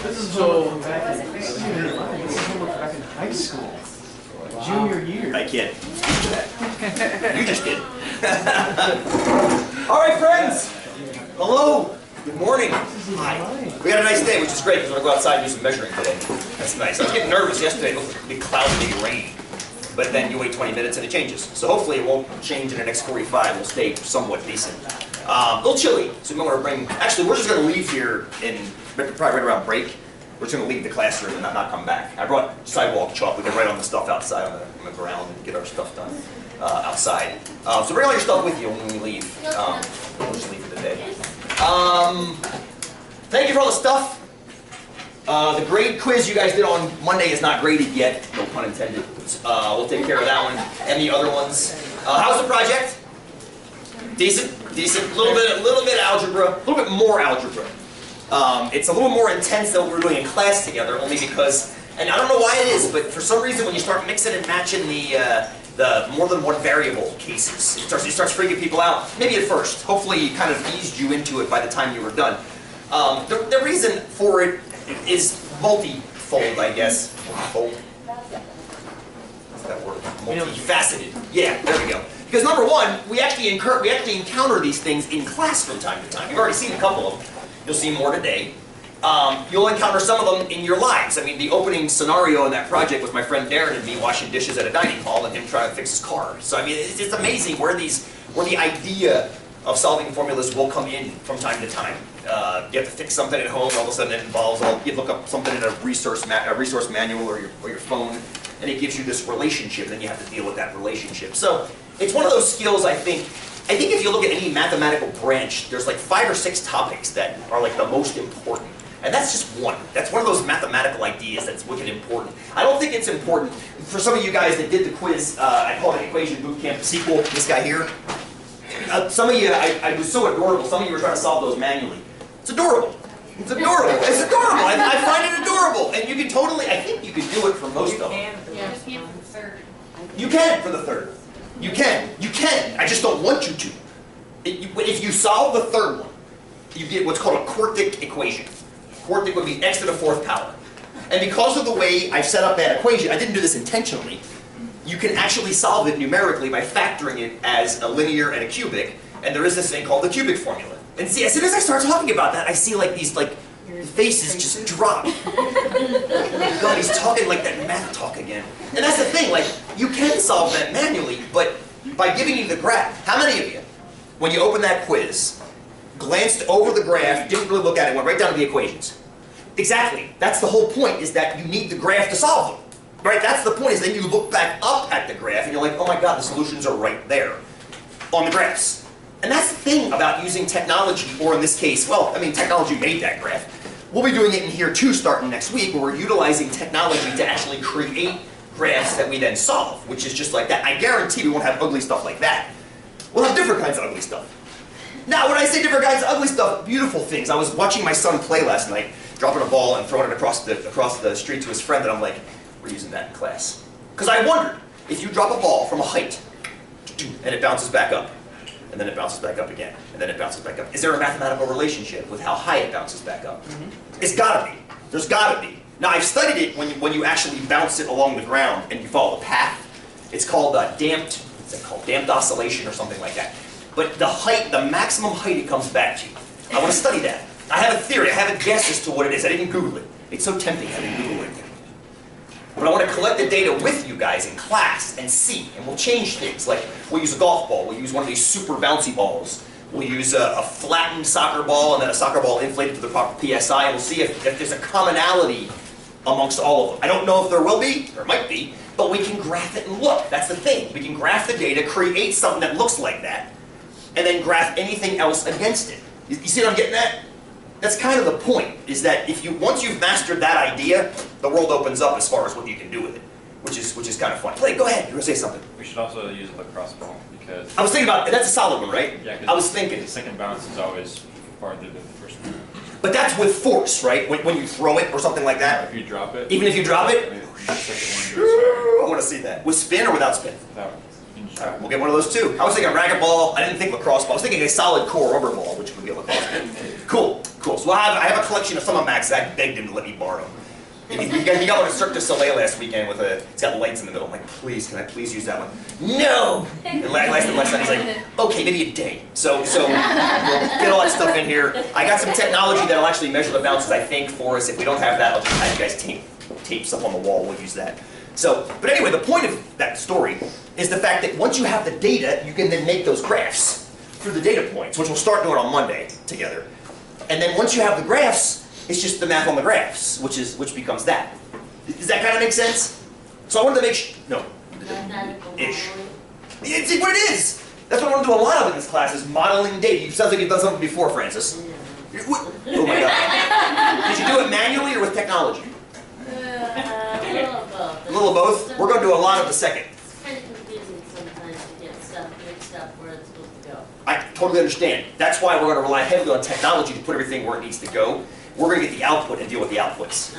This is homework back in high school, junior year. I can't speak to that. You just did. All right, friends. Hello. Good morning. Hi. We had a nice day, which is great because we're going to go outside and do some measuring today. That's nice. I was getting nervous yesterday. It looked like a big cloud, big rain. But then you wait 20 minutes and it changes. So hopefully it won't change in the next 45. We'll stay somewhat decent. A little chilly, so we might want to bring... Actually, we're just going to leave here in probably right around break. We're just going to leave the classroom and not come back. I brought sidewalk chalk. We can write on the stuff outside on the ground and get our stuff done outside. So bring all your stuff with you when we leave. We'll just leave for the day. Thank you for all the stuff. The grade quiz you guys did on Monday is not graded yet, no pun intended. We'll take care of that one and the other ones. How's the project? Decent, decent. A little bit algebra, a little bit more algebra. It's a little more intense than what we were doing in class together, only because, and I don't know why it is, but for some reason when you start mixing and matching the more than one variable cases, it starts freaking people out. Maybe at first. Hopefully it kind of eased you into it by the time you were done. The reason for it is multifold, I guess. Multifold. What's that word? Multifaceted. Yeah, there we go. Because number one, we actually encounter these things in class from time to time. You've already seen a couple of them. You'll see more today. You'll encounter some of them in your lives. I mean, the opening scenario in that project was my friend Darren and me washing dishes at a dining hall and him trying to fix his car. So I mean, it's amazing where the idea of solving formulas will come in from time to time. You have to fix something at home, all of a sudden it involves, you look up something in a resource manual or your phone, and it gives you this relationship, and you have to deal with that relationship. So it's one of those skills, I think if you look at any mathematical branch, there's like 5 or 6 topics that are like the most important. And that's just one. That's one of those mathematical ideas that's wicked important. I don't think it's important for some of you guys that did the quiz, I called it Equation Bootcamp sequel, this guy here. Some of you, I was so adorable, some of you were trying to solve those manually. It's adorable. It's adorable. It's adorable. I find it adorable. And you can totally, I think you can do it for most of them. You can for the third. You can. You can. I just don't want you to. If you solve the third one, you get what's called a quartic equation. Quartic would be x to the 4th power. And because of the way I've set up that equation, I didn't do this intentionally, you can actually solve it numerically by factoring it as a linear and a cubic, and there is this thing called the cubic formula. And see, as soon as I start talking about that, I see like these faces just drop. Oh God, he's talking like that math talk again. And that's the thing, like, you can solve that manually, but by giving you the graph, how many of you, when you open that quiz, glanced over the graph, didn't really look at it, went right down to the equations? Exactly. That's the whole point, is that you need the graph to solve them. Right? That's the point, is then you look back up at the graph and you're like, oh my God, the solutions are right there on the graphs. And that's the thing about using technology, or in this case, well, I mean, technology made that graph. We'll be doing it in here too starting next week, where we're utilizing technology to actually create graphs that we then solve, which is just like that. I guarantee we won't have ugly stuff like that. We'll have different kinds of ugly stuff. Now, when I say different kinds of ugly stuff, beautiful things. I was watching my son play last night, dropping a ball and throwing it across the street to his friend, and I'm like, we're using that in class. Because I wondered, if you drop a ball from a height, and it bounces back up, and then it bounces back up again, and then it bounces back up, is there a mathematical relationship with how high it bounces back up? It's gotta be. There's gotta be. Now, I've studied it when you actually bounce it along the ground and you follow the path. It's called damped oscillation or something like that. But the height, the maximum height it comes back to, I want to study that. I have a theory, I have a guess as to what it is. I didn't Google it. It's so tempting, I didn't Google it. But I want to collect the data with you guys in class and see, and we'll change things. Like, we'll use a golf ball, we'll use one of these super bouncy balls, we'll use a flattened soccer ball and then a soccer ball inflated to the proper PSI, and we'll see if there's a commonality amongst all of them. I don't know if there will be, there might be, but we can graph it and look. That's the thing. We can graph the data, create something that looks like that, and then graph anything else against it. You see what I'm getting at? That's kind of the point, is that once you've mastered that idea, the world opens up as far as what you can do with it, which is kind of fun. Blake, go ahead. You were going to say something. We should also use a lacrosse ball, because... I was thinking about, that's a solid one, right? Yeah, I was thinking. The second bounce is always farther than the first one. But that's with force, right? When you throw it or something like that? If you drop it. Even if you drop it? I mean, the second one goes farther. I want to see that. With spin or without spin? Without. You can All right, we'll get one of those too. I was thinking racquetball. I didn't think lacrosse ball. I was thinking a solid core rubber ball, which would be a lacrosse ball. Cool, cool. So I have a collection of some of Mac's that I begged him to let me borrow. He got one at Cirque du Soleil last weekend with it's got lights in the middle. I'm like, please, can I please use that one? No! And last night he's like, okay, maybe a day. So we'll get all that stuff in here. I got some technology that'll actually measure the bounces, I think, for us. If we don't have that, I'll just have you guys tape stuff on the wall. We'll use that. So, but anyway, the point of that story is the fact that once you have the data, you can then make those graphs through the data points, which we'll start doing on Monday together. And then once you have the graphs, it's just the math on the graphs, which becomes that. Does that kind of make sense? So I wanted to make no, ish. It's what it is. That's what I want to do a lot of in this class is modeling data. You sounds like you've done something before, Francis. Oh my God! Did you do it manually or with technology? A little of both. A little of both. We're going to do a lot of the second. It's kind of confusing sometimes to get stuff mixed up where it's supposed to go. I totally understand. That's why we're going to rely heavily on technology to put everything where it needs to go. We're going to get the output and deal with the outputs.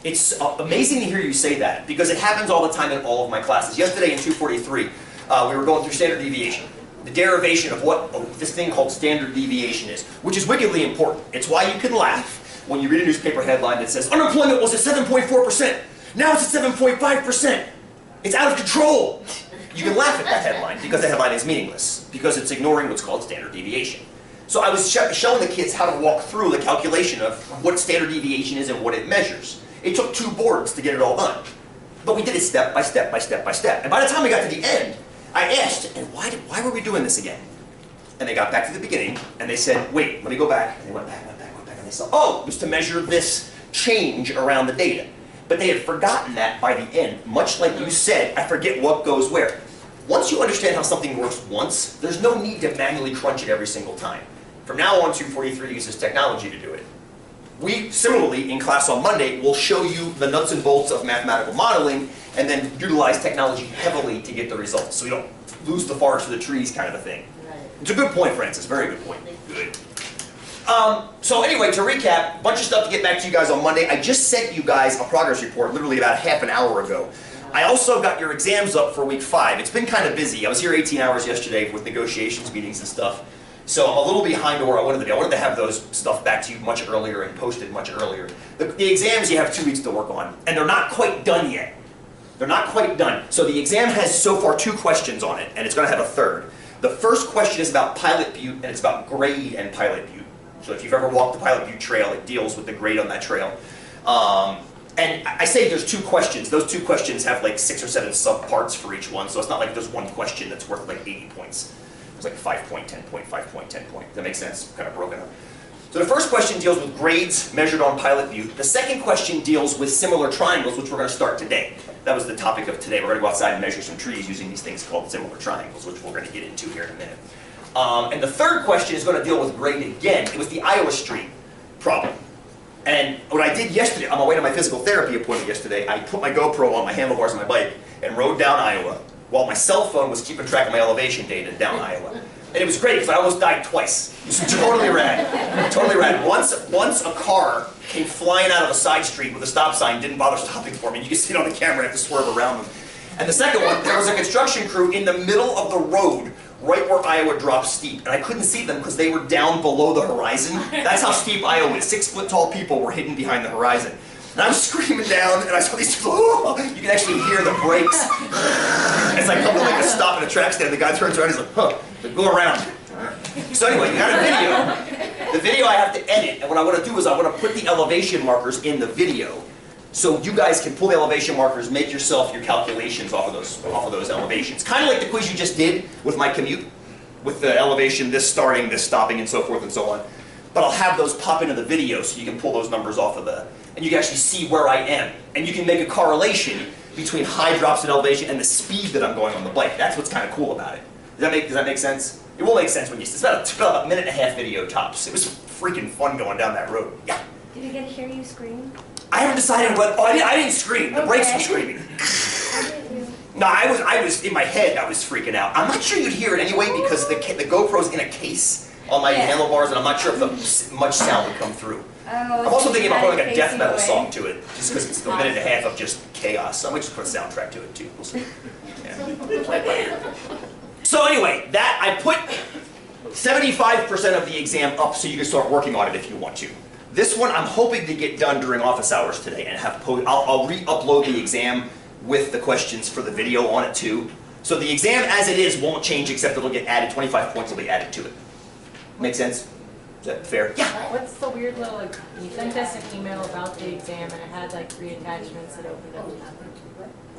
It's amazing to hear you say that because it happens all the time in all of my classes. Yesterday in 243, we were going through standard deviation, the derivation of what this thing called standard deviation is, which is wickedly important. It's why you can laugh when you read a newspaper headline that says, unemployment was at 7.4%, now it's at 7.5%. It's out of control. You can laugh at that headline because the headline is meaningless, because it's ignoring what's called standard deviation. So I was showing the kids how to walk through the calculation of what standard deviation is and what it measures. It took 2 boards to get it all done. But we did it step by step by step by step. And by the time we got to the end, I asked, and why were we doing this again? And they got back to the beginning, and they said, wait, let me go back. And they went back, and they said, oh, it was to measure this change around the data. But they had forgotten that by the end. Much like you said, I forget what goes where. Once you understand how something works once, there's no need to manually crunch it every single time. From now on, 243 uses technology to do it. We, similarly, in class on Monday, will show you the nuts and bolts of mathematical modeling and then utilize technology heavily to get the results. So we don't lose the forest for the trees kind of a thing. Right. It's a good point, Francis. Very good point. Good. So anyway, to recap, a bunch of stuff to get back to you guys on Monday. I just sent you guys a progress report literally about half an hour ago. I also got your exams up for week 5. It's been kind of busy. I was here 18 hours yesterday with negotiations meetings and stuff. So I'm a little behind where I wanted to be. I wanted to have those stuff back to you much earlier and posted much earlier. The exams you have 2 weeks to work on, and they're not quite done yet. They're not quite done. So the exam has so far 2 questions on it, and it's going to have a 3rd. The first question is about Pilot Butte, and it's about grade and Pilot Butte. So if you've ever walked the Pilot Butte Trail, it deals with the grade on that trail. And I say there's 2 questions. Those 2 questions have like 6 or 7 subparts for each one, so it's not like there's one question that's worth like 80 points. It's like 5 point, 10 point, 5 point, 10 point. That makes sense? Kind of broken up. So the first question deals with grades measured on Pilot Butte. The second question deals with similar triangles, which we're going to start today. That was the topic of today. We're going to go outside and measure some trees using these things called similar triangles, which we're going to get into here in a minute. And the third question is going to deal with grade again. It was the Iowa Street problem. And what I did yesterday, on my way to my physical therapy appointment yesterday, I put my GoPro on my handlebars of my bike and rode down Iowa, while my cell phone was keeping track of my elevation data down Iowa. And it was great because I almost died twice. It was totally rad. Totally rad. Once a car came flying out of a side street with a stop sign, didn't bother stopping for me. You can see it on the camera, I have to swerve around them. And the second one, there was a construction crew in the middle of the road, right where Iowa drops steep. And I couldn't see them because they were down below the horizon. That's how steep Iowa is. 6-foot-tall people were hidden behind the horizon. And I was screaming down, and I saw these people, oh! You can actually hear the brakes. As I come to like a stop at a track stand, the guy turns around, he's like, huh, go around. So anyway, you got a video. The video I have to edit, and what I want to do is I want to put the elevation markers in the video, so you guys can pull the elevation markers, make yourself your calculations off of those elevations. Kind of like the quiz you just did with my commute, with the elevation, this starting, this stopping, and so forth and so on. But I'll have those pop into the video so you can pull those numbers off of and you can actually see where I am. And you can make a correlation between high drops in elevation and the speed that I'm going on the bike. That's what's kind of cool about it. Does that make sense? It will make sense when it's about a minute-and-a-half video tops. It was freaking fun going down that road. Yeah. Did you get to hear you scream? I haven't decided what. Oh, I didn't scream. The brakes were screaming. No, I was in my head. I was freaking out. I'm not sure you'd hear it anyway because the GoPro's in a case on my handlebars, and I'm not sure if much sound would come through. Oh, I'm also thinking about putting like a death metal song to it, just because it's a minute and a half of just chaos. I might just put a soundtrack to it too. We'll see. Yeah. So anyway, that I put 75% of the exam up so you can start working on it if you want to. This one I'm hoping to get done during office hours today and have I'll re-upload the exam with the questions for the video on it too. So the exam as it is won't change except it'll get added, 25 points will be added to it. Make sense? Is that fair? Yeah. What's the weird little, like, you sent us an email about the exam and it had like 3 attachments that opened up.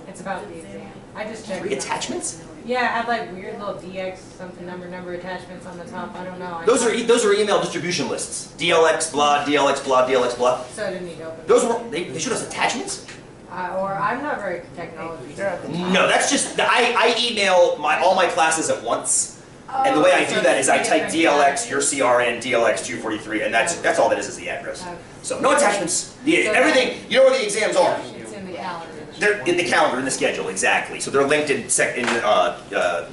It's about the exam. I just checked. 3 attachments? Yeah, it had like weird little DX something number attachments on the top. I don't know. Those are email distribution lists. DLX blah, DLX blah, DLX blah. So I didn't need to open. Those were, they showed us attachments? Or I'm not very technology. They're at the top. No, that's just, I email all my classes at once. And the way I do that is I type DLX, your CRN, DLX 243, and that's all that is the address. So no attachments. Everything, you know where the exams are. It's in the calendar. They're in the calendar, in the schedule, exactly. So they're linked in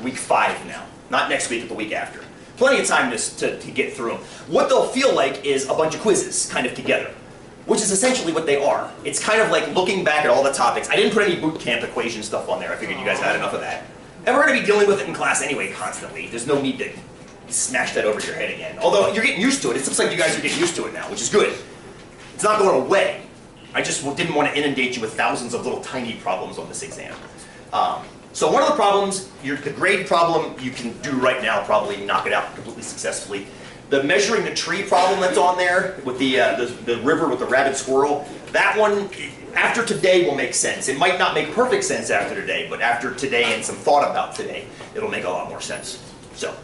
week 5 now. Not next week, but the week after. Plenty of time to get through them. What they'll feel like is a bunch of quizzes kind of together, which is essentially what they are. It's kind of like looking back at all the topics. I didn't put any boot camp equation stuff on there. I figured you guys had enough of that. And we're going to be dealing with it in class anyway constantly. There's no need to smash that over your head again. Although you're getting used to it. It looks like you guys are getting used to it now, which is good. It's not going away. I just didn't want to inundate you with thousands of little tiny problems on this exam. So one of the problems, the grade problem, you can do right now, probably knock it out completely successfully. The measuring the tree problem that's on there with the river with the rabbit squirrel, that one, after today will make sense. It might not make perfect sense after today, but after today and some thought about today, it'll make a lot more sense. So,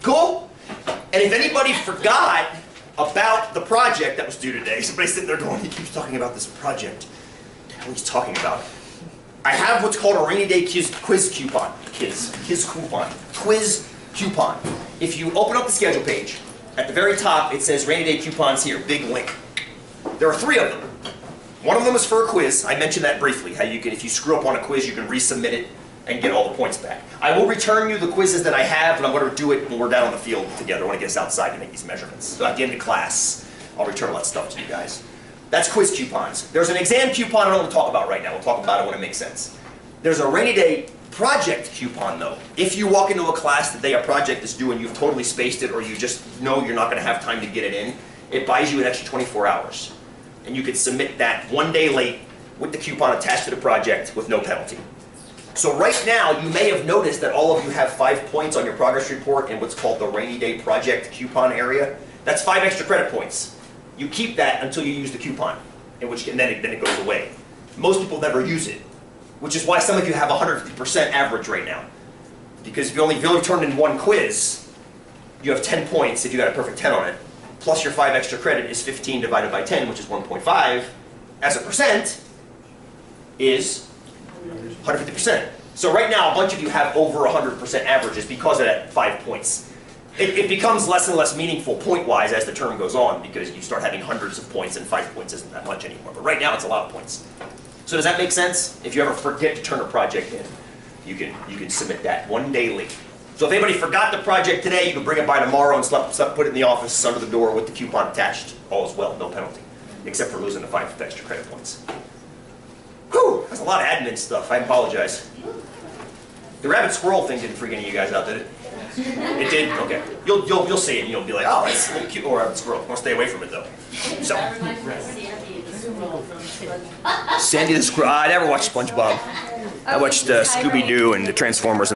cool? And if anybody forgot about the project that was due today, somebody's sitting there going, he keeps talking about this project. What the hell he's talking about? I have what's called a rainy day quiz coupon. Quiz coupon. If you open up the schedule page, at the very top it says rainy day coupons here, big link. There are 3 of them. One of them is for a quiz. I mentioned that briefly, how you can, if you screw up on a quiz, you can resubmit it and get all the points back. I will return you the quizzes that I have, and I'm going to do it when we're down on the field together. I want to get us outside to make these measurements. So at the end of class, I'll return all that stuff to you guys. That's quiz coupons. There's an exam coupon I don't want to talk about right now. We'll talk about it when it makes sense. There's a rainy day project coupon though. If you walk into a class the day a project is due and you've totally spaced it or you just know you're not going to have time to get it in, it buys you an extra 24 hours. And you can submit that 1 day late with the coupon attached to the project with no penalty. So right now, you may have noticed that all of you have 5 points on your progress report in what's called the rainy day project coupon area. That's 5 extra credit points. You keep that until you use the coupon, and then it goes away. Most people never use it, which is why some of you have 150% average right now. Because if you only turned in 1 quiz, you have 10 points if you got a perfect 10 on it. Plus your 5 extra credit is 15 divided by 10, which is 1.5. As a percent is 150%. So right now, a bunch of you have over 100% averages because of that 5 points. It becomes less and less meaningful point-wise as the term goes on because you start having hundreds of points and 5 points isn't that much anymore. But right now, it's a lot of points. So does that make sense? If you ever forget to turn a project in, you can submit that 1 day late. So if anybody forgot the project today, you can bring it by tomorrow and put it in the office under the door with the coupon attached. All is well, no penalty, except for losing the 5 extra credit points. Whew, that's a lot of admin stuff. I apologize. The rabbit squirrel thing didn't freak any of you guys out, did it? It did? Okay. You'll see it and you'll be like, oh, that's a little cute little rabbit squirrel. Want to stay away from it though. So. That reminds me of Sandy the squirrel from SpongeBob. Sandy the squirrel. I never watched SpongeBob. I watched Scooby-Doo and the Transformers.